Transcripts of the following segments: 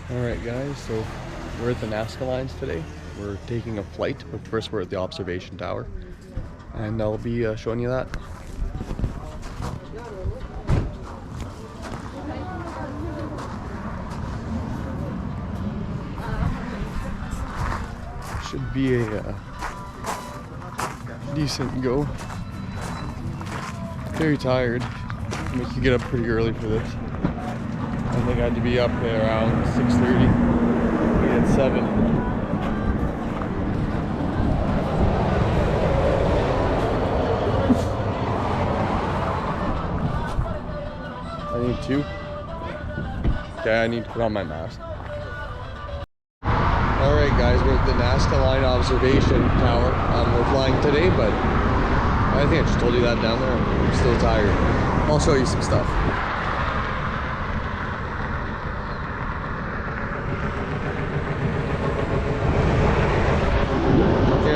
Alright guys, so we're at the Nazca Lines today. We're taking a flight, but first we're at the observation tower. And I'll be showing you that. Should be a decent go. Very tired. Make you get up pretty early for this. I think I had to be up there around 6:30. We had 7. I need 2. Okay, I need to put on my mask. Alright guys, we're at the Nazca Line observation tower. We're flying today, but I think I just told you that down there. I'm still tired. I'll show you some stuff.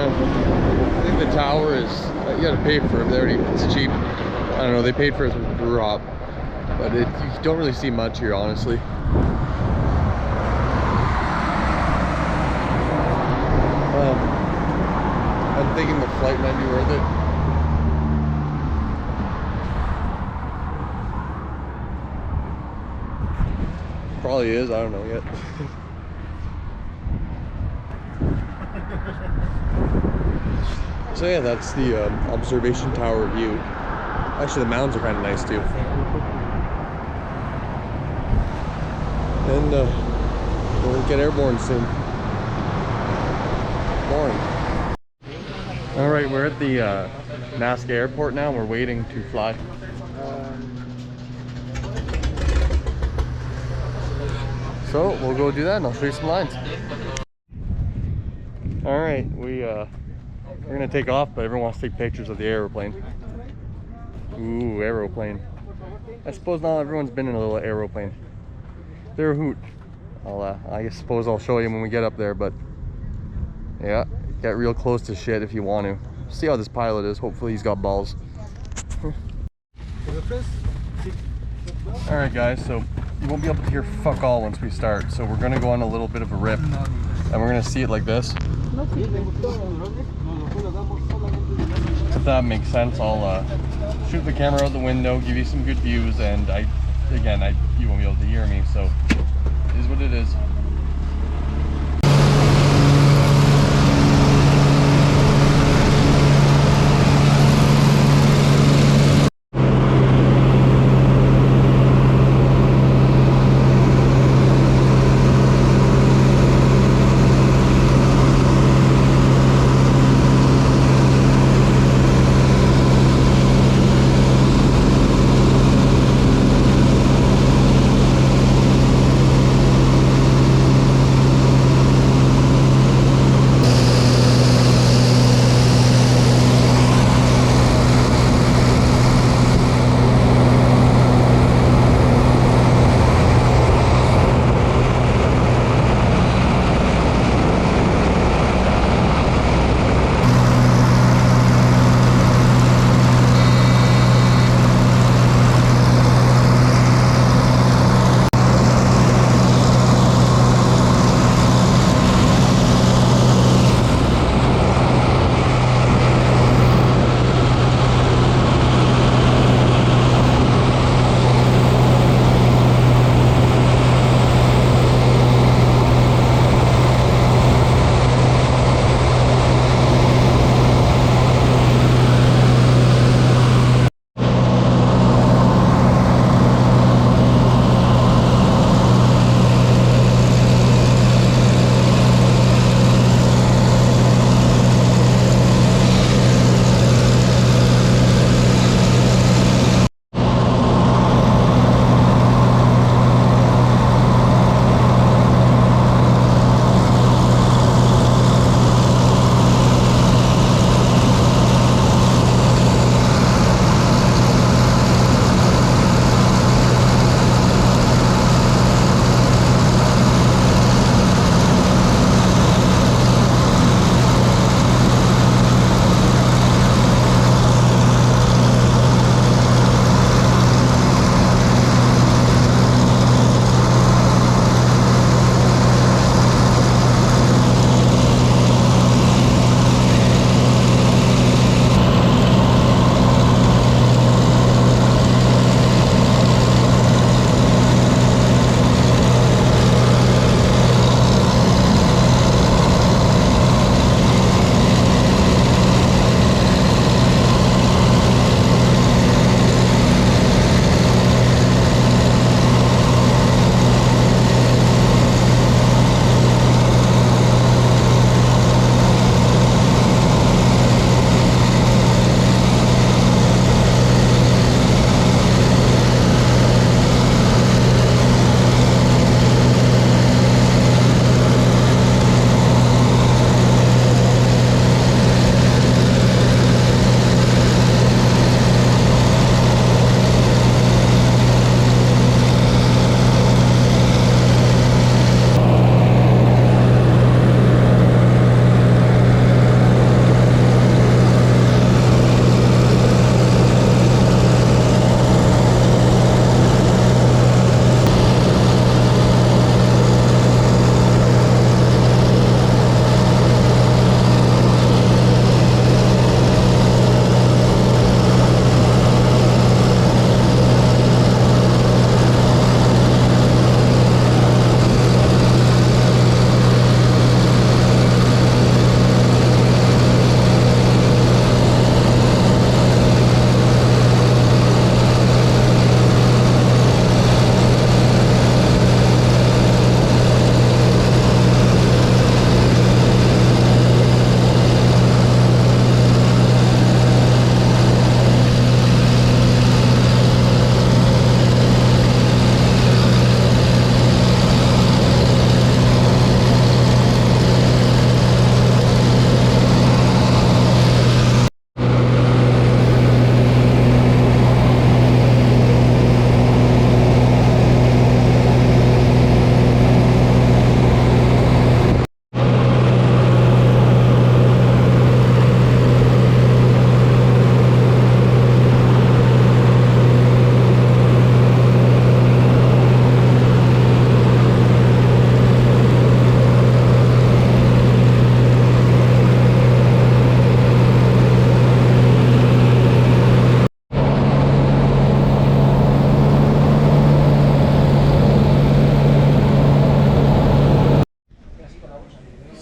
I think the tower is, you gotta pay for it, it's cheap. I don't know, they paid for it with the drop, but you don't really see much here, honestly. I'm thinking the flight might be worth it. Probably is, I don't know yet. So yeah, that's the observation tower view. Actually, the mountains are kind of nice too. And we'll get airborne soon. Boring. Alright, we're at the Nazca airport now. We're waiting to fly. So we'll go do that and I'll show you some lines. Alright, we're gonna take off, but everyone wants to take pictures of the aeroplane. Ooh, aeroplane. I suppose not everyone's been in a little aeroplane. They're a hoot. I suppose I'll show you when we get up there, but yeah, get real close to shit if you want to. See how this pilot is. Hopefully he's got balls. Alright guys, so you won't be able to hear fuck all once we start. So we're gonna go on a little bit of a rip and we're gonna see it like this. If that makes sense, I'll shoot the camera out the window, give you some good views, and you won't be able to hear me, so it is what it is.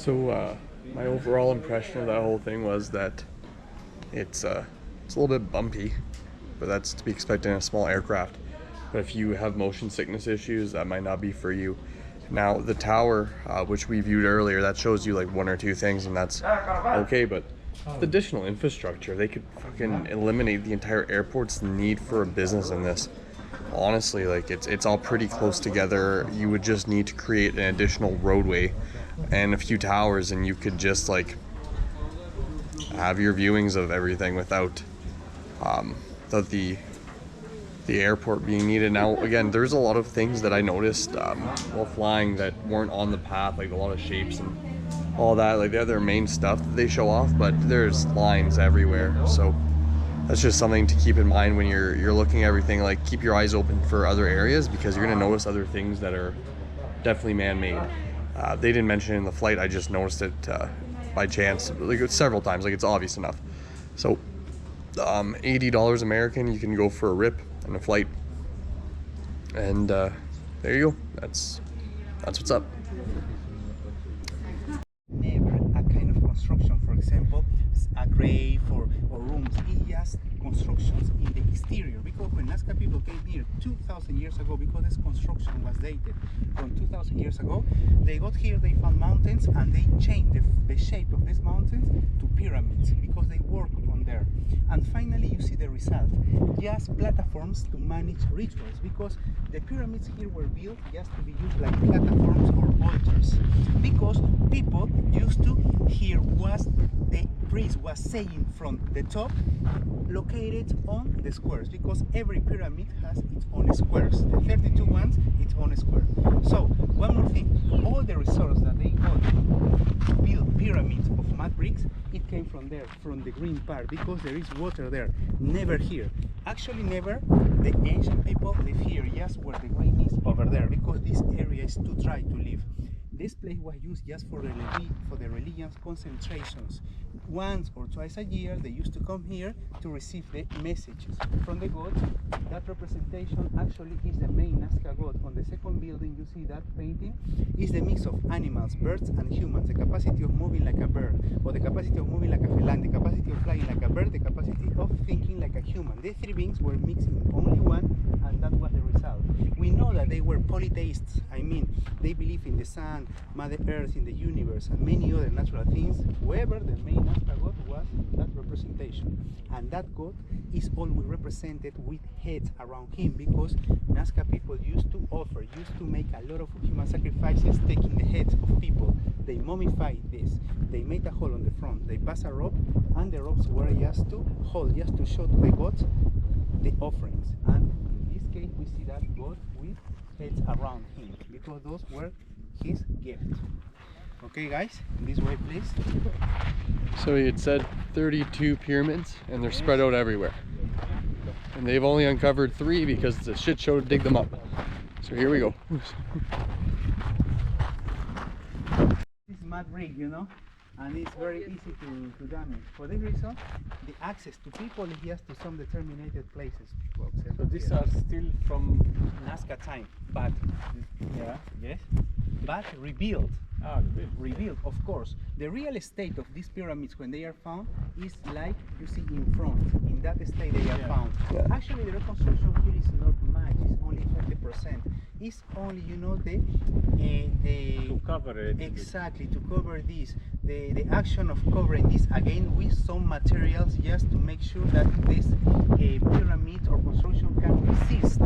So my overall impression of that whole thing was that it's a little bit bumpy, but that's to be expected in a small aircraft. But if you have motion sickness issues, that might not be for you. Now the tower, which we viewed earlier, that shows you like one or two things, and that's okay. But the additional infrastructure, they could fucking eliminate the entire airport's need for a business in this. Honestly, like it's all pretty close together. You would just need to create an additional roadway and a few towers, and you could just like have your viewings of everything without the airport being needed. Now again, there's a lot of things that I noticed while flying that weren't on the path, like a lot of shapes and all that. Like they have their main stuff that they show off, but there's lines everywhere. So that's just something to keep in mind when you're looking at everything. Like keep your eyes open for other areas, because you're gonna notice other things that are definitely man-made. They didn't mention it in the flight. I just noticed it by chance, like several times. Like it's obvious enough. So $80 American, you can go for a rip and a flight, and there you go. That's what's up. Never a kind of construction, for example, a grave or rooms. It's just constructions in the exterior, because when Nazca people came here 2,000 years ago, because this construction was dated from 2,000 years ago, they got here, they found mountains, and they changed the shape of these mountains to pyramids, because they worked on there. And finally you see the result, just platforms to manage rituals, because the pyramids here were built just to be used like platforms or altars, because people used to hear what the priest was saying from the top, located on the squares, because every pyramid has its own squares. The 32 ones, its own square. So one more thing, all the resources that they got to build pyramids of mud bricks, it came from there, from the green part, because there is water there. Never here, actually never. The ancient people live here, just where the green is over there, because this area is too dry to live. This place was used just for the religious concentrations. Once or twice a year, they used to come here to receive the messages from the gods. That representation actually is the main Nazca god. On the second building, you see that painting is the mix of animals, birds and humans, the capacity of moving like a bird, or the capacity of moving like a feline, the capacity of flying like a bird, the capacity of thinking like a human. These three beings were mixed in only one, and that was the result. We know that they were polytheists. I mean, they believe in the sun, Mother Earth, in the universe, and many other natural things. However, the main Nazca god was that representation, and that god is always represented with heads around him, because Nazca people used to make a lot of human sacrifices, taking the heads of people. They mummified this, they made a hole on the front, they pass a rope, and the ropes were just to hold, just to show to the gods the offerings. And in this case, we see that god with heads around him, because those were his gift. Okay guys, this way please. So he had said 32 pyramids, and they're spread out everywhere, and they've only uncovered 3 because it's a shit show to dig them up. So here we go. This is mud brick, you know, and it's very easy to damage. For this reason, the access to people is just to some determined places. So these are still from Nazca time, but yes, but rebuilt. Rebuilt, of course. The real estate of these pyramids, when they are found, is like you see in front. In that state they are found. Actually, the reconstruction here is not much. It's only 20%. It's only, you know, the to cover it. Exactly, to cover this. The action of covering this again with some materials, just to make sure that this pyramid or construction can resist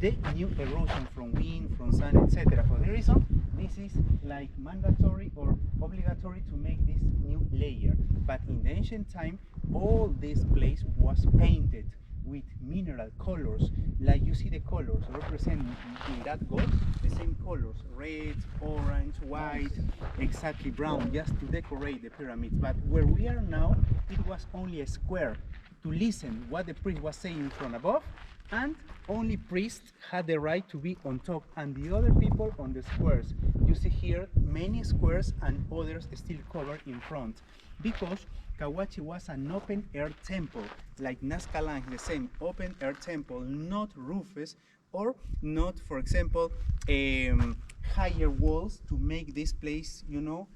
the new erosion from wind, from sun, etc. For the reason, this is like mandatory or obligatory to make this new layer. But in the ancient time, all this place was painted with mineral colors, like you see the colors represented in that god, the same colors, red, orange, white, exactly brown, just to decorate the pyramids. But where we are now, it was only a square to listen what the priest was saying from above, and only priests had the right to be on top, and the other people on the squares. You see here many squares and others still covered in front, because Cahuachi was an open-air temple, like Nazca Lines, the same open-air temple, not roofs, or not, for example, higher walls to make this place, you know,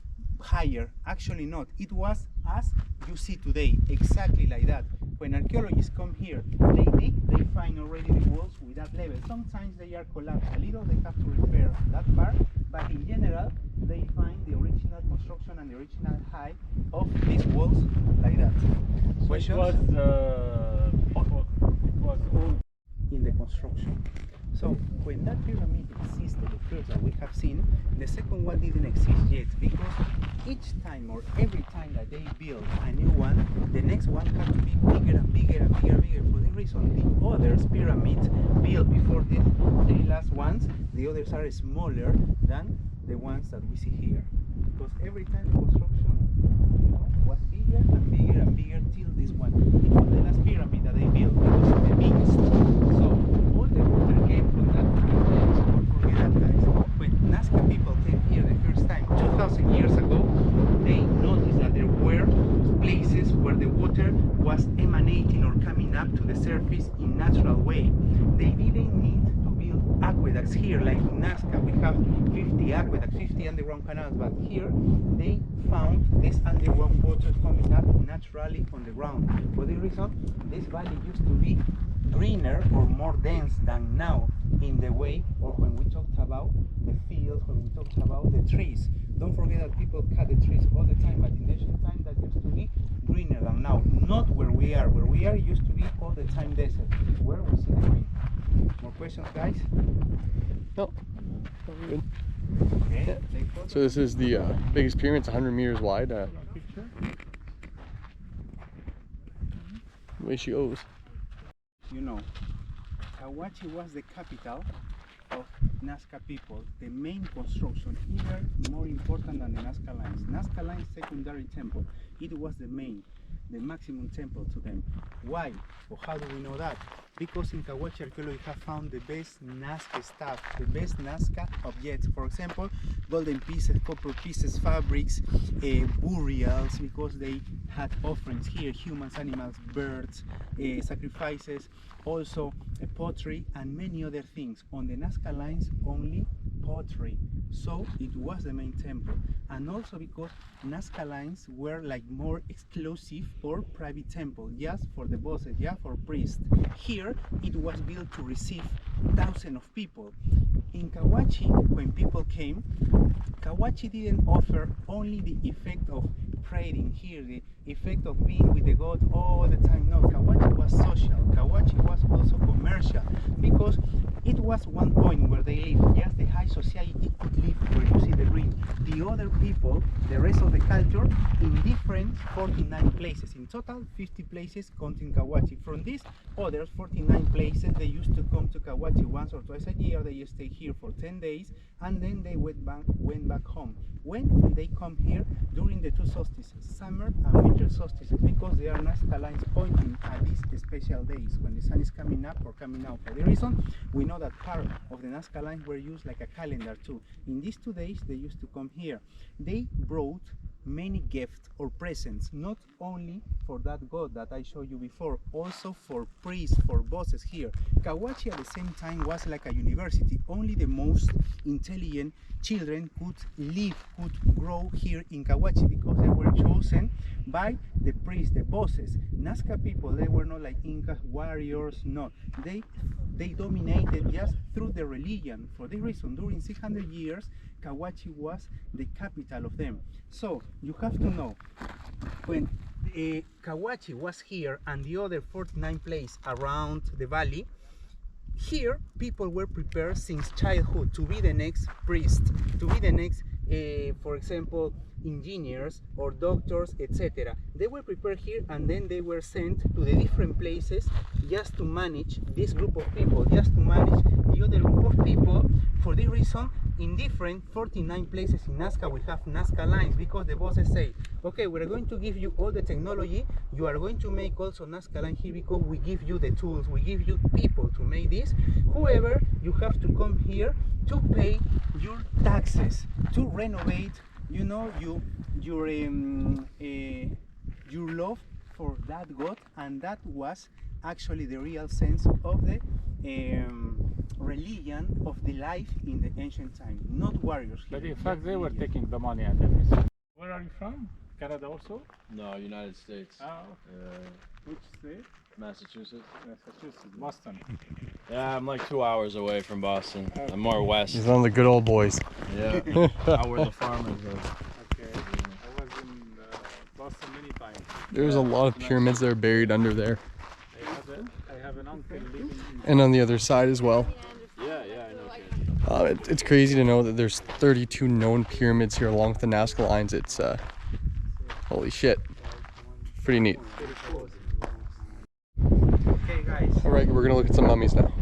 higher. Actually not. It was as you see today, exactly like that. When archaeologists come here, they dig, they find already the walls with that level. Sometimes they are collapsed a little, they have to repair that part, but in general, they find the original construction and the original height of these walls like that. So Questions? it was all In the construction. So when that pyramid existed, the first that we have seen, the second one didn't exist yet, because each time or every time that they build a new one, the next one had to be bigger and bigger and bigger and bigger. For the reason the others pyramids built before the three last ones, the others are smaller than the ones that we see here. Because every time the construction was bigger and bigger and bigger till this one. It was the last pyramid that they built because of the biggest. So all the water came from that pyramid. Don't forget that, guys. When Nazca people came here the first time 2,000 years ago, they noticed that there were places where the water was emanating or coming up to the surface in natural way. They didn't need to build aqueducts here like in Nazca. We have 50 aqueducts, 50 underground canals, but here they found this underground water coming up naturally on the ground. For the reason, this valley used to be greener or more dense than now in the way, or when we talked about the fields, when we talked about the trees. Don't forget that people cut the trees all the time, but in ancient time that used to be greener than now. Not where we are. Where we are used to be all the time desert. Where we see the green. More questions, guys? No. Good. Okay. Yeah. Take photos. So this is the biggest pyramid. It's 100 meters wide. picture. The way she goes. You know, Cahuachi was the capital of Nazca people, the main construction, even more important than the Nazca Lines. Nazca Lines secondary temple, it was the main, the maximum temple to them. Why? Or how do we know that? Because in Cahuachi archaeology have found the best Nazca stuff, the best Nazca objects. For example, golden pieces, copper pieces, fabrics, burials, because they had offerings here, humans, animals, birds, sacrifices, also pottery and many other things. On the Nazca Lines, only pottery. So it was the main temple. And also because Nazca Lines were like more exclusive or private temple, just for the bosses, just for priests. Here it was built to receive thousands of people. In Cahuachi, when people came, Cahuachi didn't offer only the effect of praying here, the effect of being with the god all the time. No, Cahuachi was social. Cahuachi was also commercial, because it was one point where they lived. Just the high society could live where you see the green. The other people, the rest of the culture, in different 49 places. In total, 50 places counting Cahuachi. From these other 49 places, they used to come to Cahuachi once or twice a year. They stay here for 10 days, and then they went back home. When did they come here? During the two solstices, summer and winter solstices, because they are Nazca Lines pointing at these special days when the sun is coming up or coming out. For the reason, we know that part of the Nazca Lines were used like a calendar too. In these 2 days, they used to come here. They brought many gifts or presents, not only for that god that I showed you before, also for priests, for bosses here. Cahuachi at the same time was like a university. Only the most intelligent children could live, could grow here in Cahuachi, because they were chosen by the priests, the bosses. Nazca people, they were not like Inca warriors, no. They dominated just through the religion. For this reason, during 600 years, Cahuachi was the capital of them. So you have to know, when Cahuachi was here and the other 49 places around the valley, here people were prepared since childhood to be the next priest, to be the next, for example, engineers or doctors, etc. They were prepared here, and then they were sent to the different places just to manage this group of people, just to manage the other group of people. For this reason, in different 49 places in Nazca, we have Nazca Lines, because the bosses say, okay, we're going to give you all the technology, you are going to make also Nazca Line here, because we give you the tools, we give you people to make this. However, you have to come here to pay your taxes, to renovate, you know, your love for that god. And that was actually the real sense of the religion, of the life in the ancient time, not warriors here. But in fact, they were taking the money and everything. Where are you from? Canada also? No, United States. Ah, okay. Which state? Massachusetts. Massachusetts, Boston. Yeah, I'm like 2 hours away from Boston. I'm more west. He's one of the good old boys. Yeah, out where the farmers are. Okay. I was in Boston many times. There's a lot of pyramids that are buried under there. I have an uncle living in And on the other side as well. Yeah, I know. It's crazy to know that there's 32 known pyramids here along with the Nazca Lines. It's, holy shit. Pretty neat. Okay, guys. All right, we're gonna look at some mummies now.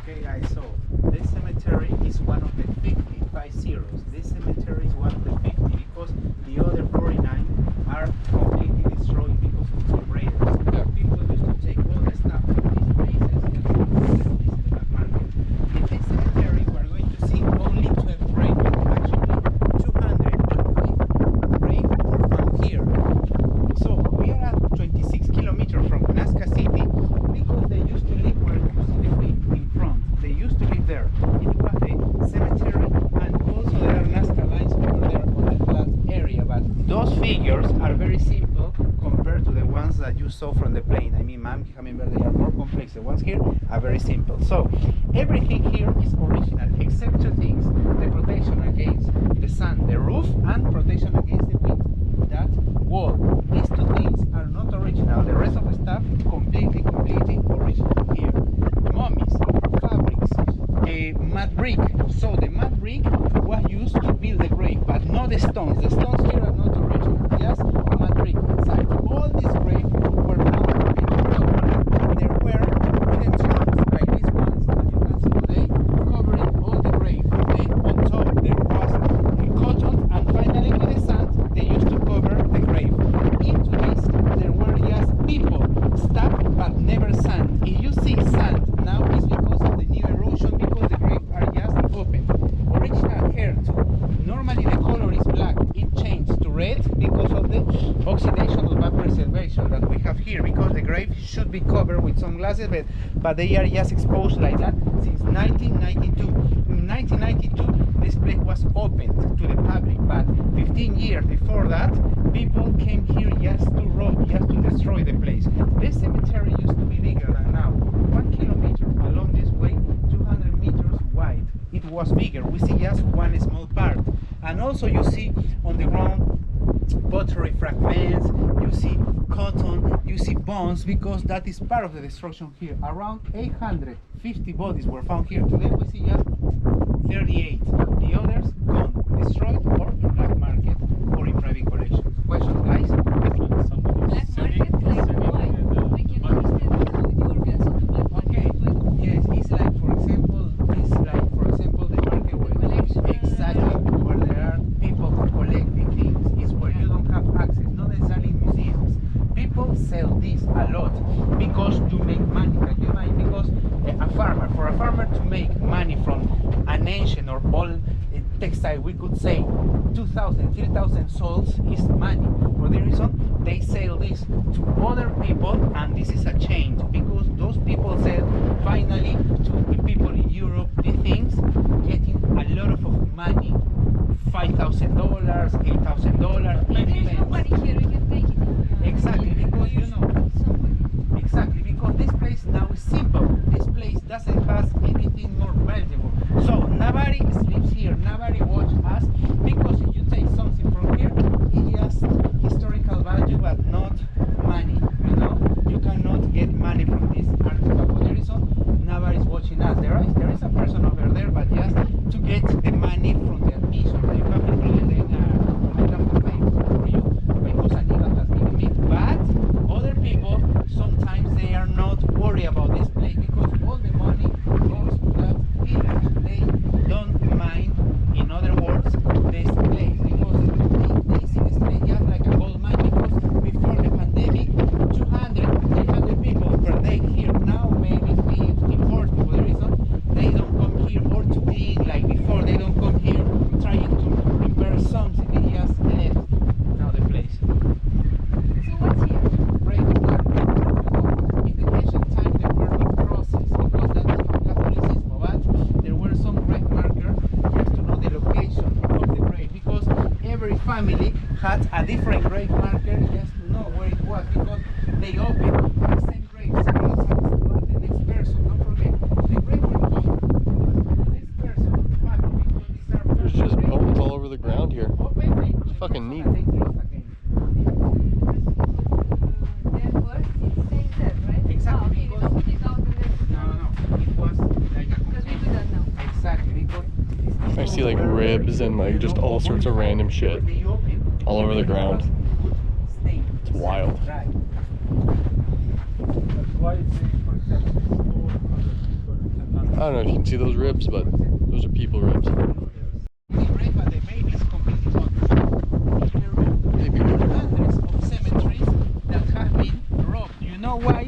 Okay, guys. So this cemetery is one of the 55 zeros. This cemetery is one of the 50 because the other 49 are completely destroyed because of the raiders. Yeah. People used to take all the stuff from these places and sell it in the black market. In this cemetery, we're going to see only 12 graves. Actually, 250 graves were found here. So we are at 26 kilometers from Nazca City because they used to live where you see the grave in front. They used to live there. It was the cemetery, and also there are Nazca Lines over there on the flat area. But those figures are very simple compared to the ones that you saw from the plane. I mean, Hummingbird, they are more complex. The ones here are very simple. So everything here is original except two things: the protection against the sun, the roof, and protection against the wind. That wall. These two things are not original. The rest of the stuff completely original here. Mummies, fabrics, mud brick. So the mud brick was used to build the grave, but not the stones. The stones here are not original. Just mud brick inside. All these graves were found in the ground. There were wooden slabs like these ones that you can see today, covering all the grave. Then on top there was cotton, and finally with the sand they used to cover the grave. Into this there were just people stuck but never sand. If you see sand now, it's because of the new erosion, because the graves are just open. Original hair too. Normally the color is black. It changed to red because of the oxidation of vapor preservation that we have here, because the grave should be covered with some glasses, but they are just exposed like that since 1992. In 1992 this place was opened to the public, but 15 years before that people came here just to rob, just to destroy the place. This cemetery used to be bigger than now. 1 kilometer along this way, 200 meters wide. It was bigger. We see just one small part. And also you see on the ground pottery fragments, you see cotton, you see bones, because that is part of the destruction here. Around 850 bodies were found here. Today we see just 38. The others gone, destroyed, or in black market or in private collections. Questions, guys? Black market, like why? I can understand how it works on the black market. Okay. Yes, it's like for example, the market where collection. exactly where there are people collecting things. Is where you don't have access, not necessarily museums. People sell this a lot because to make money. Can you imagine? Because for a farmer to make money from an ancient or old textile, we could say 2,000, 3,000 souls is money. For the reason they sell this to other people, and this is a change because those people sell finally to the people in Europe the things, getting a lot of money, $5,000, $8,000. But there is nobody here, you can take it. Exactly, because you know. Somebody. Exactly, because this place now is simple. This place doesn't have anything more valuable. So nobody sleeps here, nobody watches us, because if you take something from here, it's just historical value but not money. You know, you cannot get money from this artifact. For the reason nobody's watching us. There is a person over there, but just to get the money from the admission that you have included, then I can pay for you because Aníbal has given me. But other people, sometimes they are not worried about this place because all the money goes to that village. They don't mind, in other words, this place because they see this place just like a gold mine, because before the pandemic 200, 300 people per day here. Now maybe 50, 40. For the reason they don't come here or to clean like before. They don't come here trying to family had a different grave marker just to know where it was because they opened the same grave several times to add the next person. Don't forget, the grave marker was the next person of the family because these are There's just bones all over the ground here. open, they put the fucking close neat. and they close again. Their first it stays there, right? Exactly, Okay, we don't put it out and then put it No, on. no, no. It was like a Because we do that now. exactly because I see like ribs and like just all sorts of random shit all over the ground. It's wild. Right. That's why they, for example, store I don't know if you can see those ribs, but those are people ribs. The grave at the baby is completely gone. In Peru, Maybe. there are hundreds of cemeteries that have been robbed. You know why?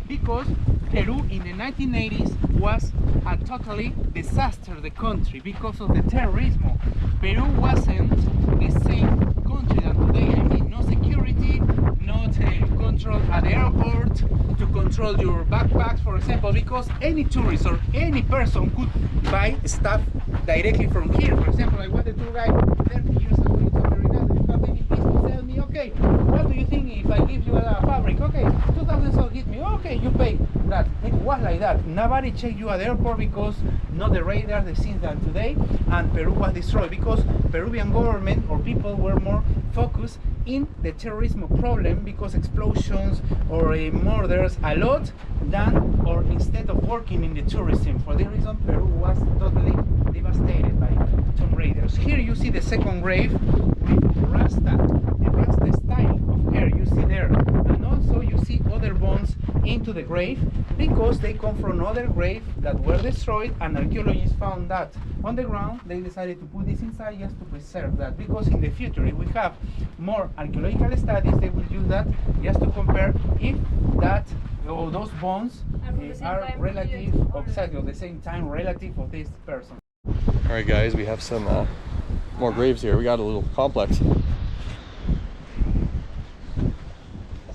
Because Peru in the 1980s was a totally disaster, the country, because of the terrorism. Peru wasn't the same country than today. I mean, no security, not control at the airport, to control your backpacks, for example, because any tourist or any person could buy stuff directly from here. For example, I was the tour guide 30 years ago. You told me, Rinaldo, you have any business? Tell me, okay, what do you think if I give you a fabric? Okay, 2,000 soles, give me, okay, you pay that. It was like that. Nobody checked you at the airport because not the radar, the scenes than today, and Peru was destroyed because Peruvian government or people were more focused in the terrorism problem because explosions or murders a lot than or instead of working in the tourism. For this reason, Peru was totally devastated by tomb raiders. Here you see the second grave with Rasta, the Rasta style of hair you see there, and also you see other bones into the grave because they come from other graves that were destroyed, and archaeologists found that on the ground. They decided to put this inside just to preserve that, because in the future if we have more archaeological studies they will use that just to compare if that or those bones are relative, exactly, at the same time relative of this person. All right, guys, we have some more graves here. We got a little complex.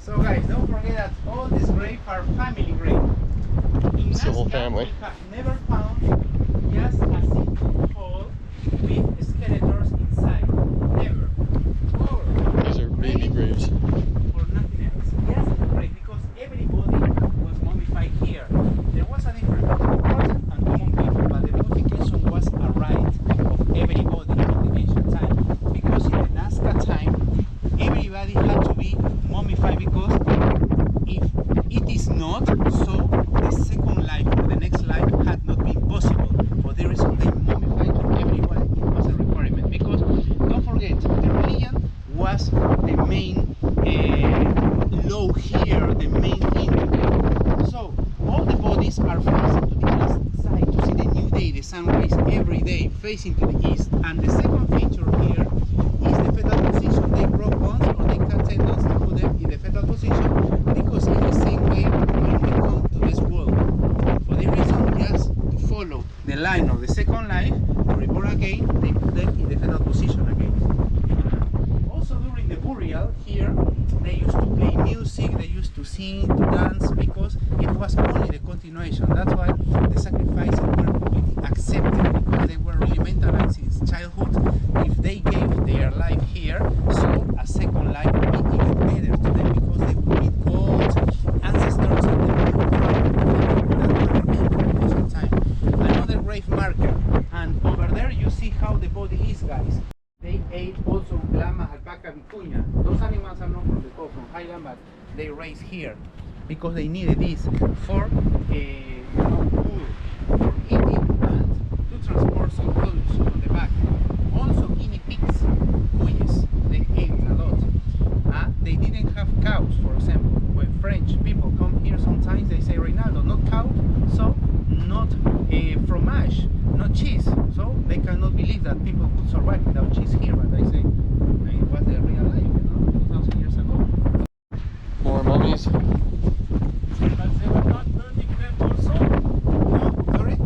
So guys, don't forget that all these graves are family graves. In It's the whole Nazca, family. we have never found just a simple hole with skeletons inside. Never. Or These are baby graves. or nothing else. Just a grave, because everybody was mummified here. There was a difference between important and common people, but the mummification was a right of everybody in the ancient time. Because in the Nazca time, everybody had to be mummified, because if it is not, so the second life or the next life had not been possible. For the reason they mummified everyone, it was a requirement. Because don't forget, the religion was the main law here, the main thing to do. So all the bodies are facing to the east side to see the new day, the sunrise every day facing to the east. And the second feature here is the fetal position. They broke bones or they cut tendons to put them in the fetal position, because it's the same way when we come to this world. For the reason, just to follow the line of the second life, to reborn again, they put them in the fetal position again. Also during the burial here, they used to play music, they used to sing, to dance, because it was only the continuation. That's why the sacrifices were completely accepted, because they were really mentalized since childhood. If they gave their life here, so a second life would be even better to them, because they would meet gods, ancestors, and they would time. Another grave marker, and over there you see how the body is, guys. They ate also llama, alpaca, vicuña. Those animals are not from the coast, from highland, but they raised here because they needed this for food, for eating, and to transport some goods on the back. Also guinea pigs, cuyes, they ate a lot. They didn't have cows, for example. When French people come here sometimes they say, Rinaldo, not cow, so not fromage, not cheese. So they cannot believe that people could survive without cheese here, but I say, it was the real life, 2,000 years ago. More mummies. But they were not burning them also? No, sorry?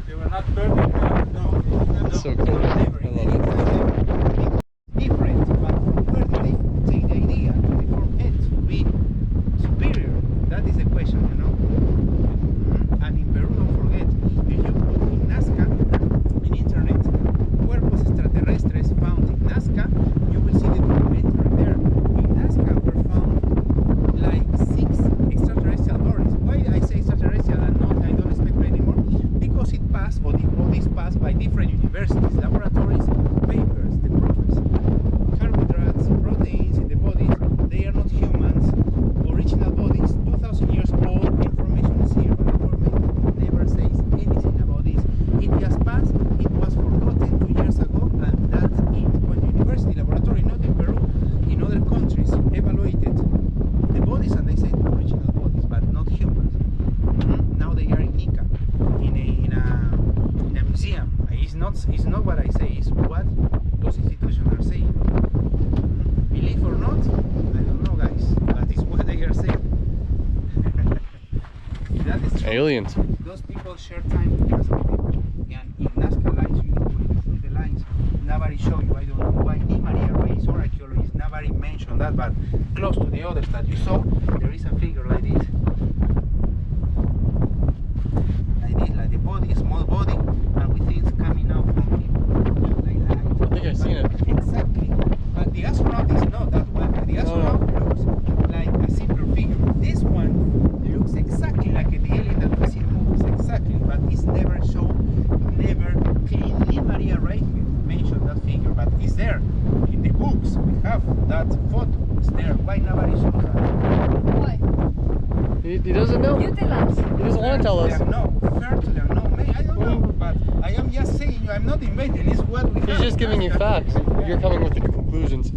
They were not burning them? No. So cool. I love it. Different, but from where did they take the idea to deform heads to be superior? That is the question, And in Peru, don't forget, if you put in Nazca, in internet, cuerpos extraterrestres found in Nazca, Aliens. Those people share time with Nazca people. And in Nazca Lines, you know, when you through the lines, nobody show you. I don't know why ni Maria Reyes or archaeologists nobody mentioned that, but close to the others that you saw, there is a figure like this. Like this, like the body, small body, and with things coming out from him. Like that. I think I've seen it. Exactly. But the astronaut is not that one. The astronaut looks like a simpler figure. This one looks exactly like the alien that we see in movies, exactly, but it's never shown, never clean. Maria Rey mentioned that figure, but it's there in the books. We have that photo. It's there. Why nobody shows that? Why? He doesn't know. You tell us. He doesn't want to tell us. No, fair to them. No, may I don't know, but I am just saying you. I'm not inventing. It's what we have. He's just giving you facts. You're coming with the conclusions.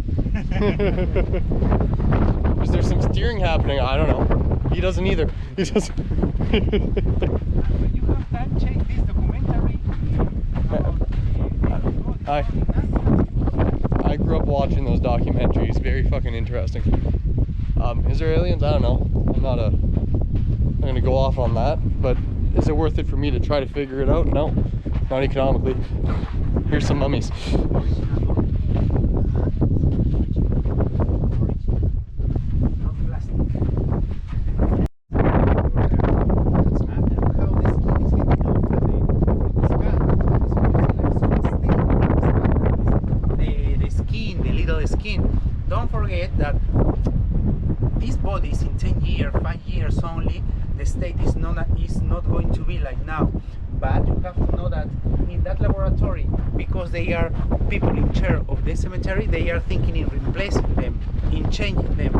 Is there some steering happening? I don't know. He doesn't either. He doesn't. When you have time, check this documentary. I grew up watching those documentaries. Very fucking interesting. Is there aliens? I don't know. I'm not gonna go off on that, but is it worth it for me to try to figure it out? No, not economically. Here's some mummies. Don't forget that these bodies in 10 years, 5 years only, the state is not going to be like now. But you have to know that in that laboratory, because they are people in charge of the cemetery, they are thinking in replacing them, in changing them.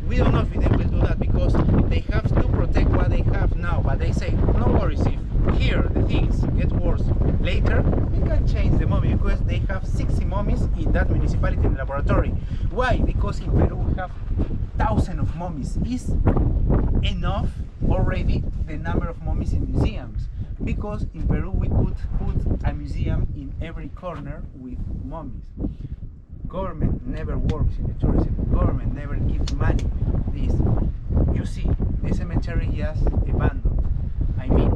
We don't know if they will do that because they have to protect what they have now. But they say, no worries, if here the things get worse later, we can change the mummy, because they have 60 mummies in that municipality in the laboratory. Why? Because in Peru we have thousands of mummies. Is enough already the number of mummies in museums, because in Peru we could put a museum in every corner with mummies. Government never works in the tourism. Government never gives money. This, you see, the cemetery just abandoned. I mean,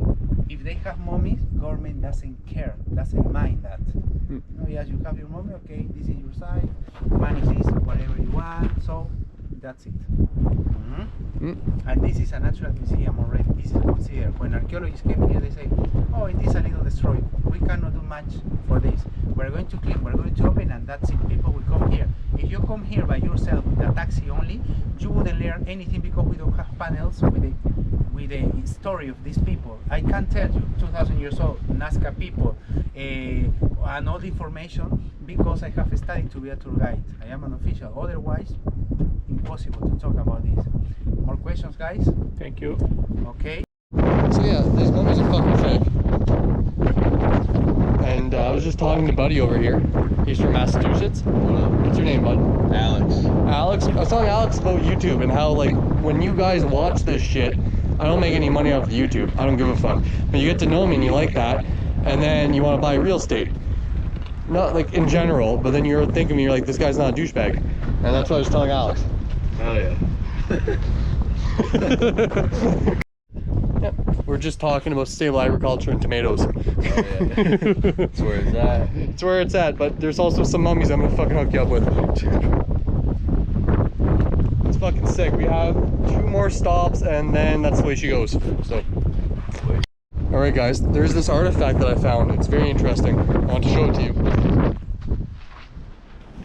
if they have mummies, government doesn't care, doesn't mind that. No, yes, you have your mummy, okay, this is your site, manage this whatever you want, so that's it. And this is a natural museum already. This is considered. When archaeologists came here, they say, oh, it is a little destroyed. We cannot do much for this. We're going to clean, we're going to open, and that's it. People will come here. If you come here by yourself with a taxi only, you wouldn't learn anything, because we don't have panels with the story of these people. I can tell you, 2,000 years old, Nazca people, and all the information, because I have studied to be a tour guide. I am an official. Otherwise, impossible to talk about this. More questions, guys? Thank you. Okay. So yeah, these mummies are fucking sick. And I was just talking to Buddy over here. He's from Massachusetts. What's your name, bud? Alex. Alex? I was telling Alex about YouTube and how, like, when you guys watch this shit, I don't make any money off of YouTube. I don't give a fuck. But you get to know me and you like that, and then you want to buy real estate. Not like in general, but then you're thinking you're like, this guy's not a douchebag. And that's what I was telling Alex. Oh yeah. Yep. We're just talking about stable agriculture and tomatoes. Oh yeah. That's where it's at. It's where it's at, but there's also some mummies I'm gonna fucking hook you up with. It's fucking sick. We have 2 more stops and then that's the way she goes. So, alright guys, there's this artifact that I found. It's very interesting. I want to show it to you.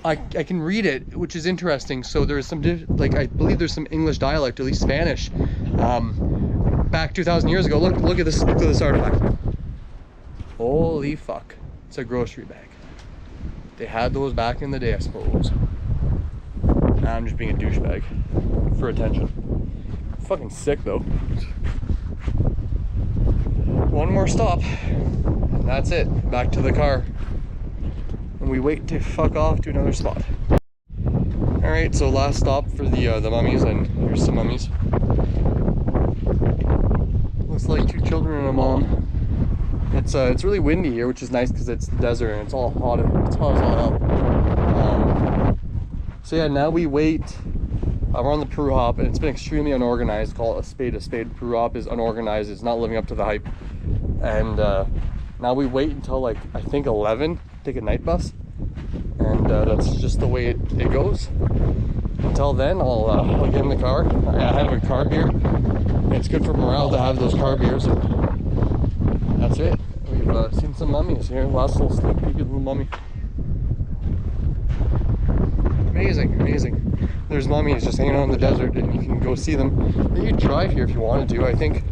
I can read it, which is interesting. So there's some, like, I believe there's some English dialect, at least Spanish. Back 2,000 years ago. Look at this artifact. Holy fuck. It's a grocery bag. They had those back in the day, I suppose. Nah, I'm just being a douchebag for attention. Fucking sick though. 1 more stop. And that's it. Back to the car. And we wait to fuck off to another spot. Alright, so last stop for the mummies, and here's some mummies. Looks like 2 children and a mom. It's really windy here, which is nice because it's the desert and it's all hot. It's hot as all hell. So yeah, now we wait We're on the Peru hop, and it's been extremely unorganized. Call it a spade a spade. Peru hop is unorganized. It's not living up to the hype. And now we wait until like I think 11, take a night bus, and that's just the way it goes. Until then, I'll get in the car. I have a car beer. It's good for morale to have those car beers. And that's it. We've seen some mummies here. Last little sneak peek of the little mummy. Amazing, amazing. There's mummies just hanging out in the desert, and you can go see them. You could drive here if you wanted to. I think,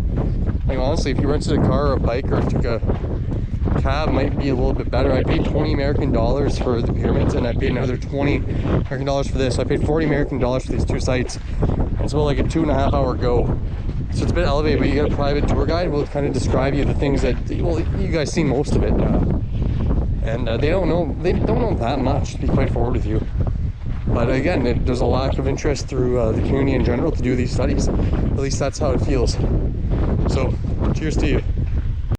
like honestly, if you rented a car or a bike or took a cab, might be a little bit better. I paid 20 American dollars for the pyramids, and I paid another 20 American dollars for this. So I paid 40 American dollars for these two sites. And it's about like a 2.5 hour go. So it's a bit elevated, but you get a private tour guide who will kind of describe you the things that, well, you guys see most of it, and they don't know that much, to be quite forward with you. But again, there's a lack of interest through the community in general to do these studies. At least that's how it feels. So, cheers to you.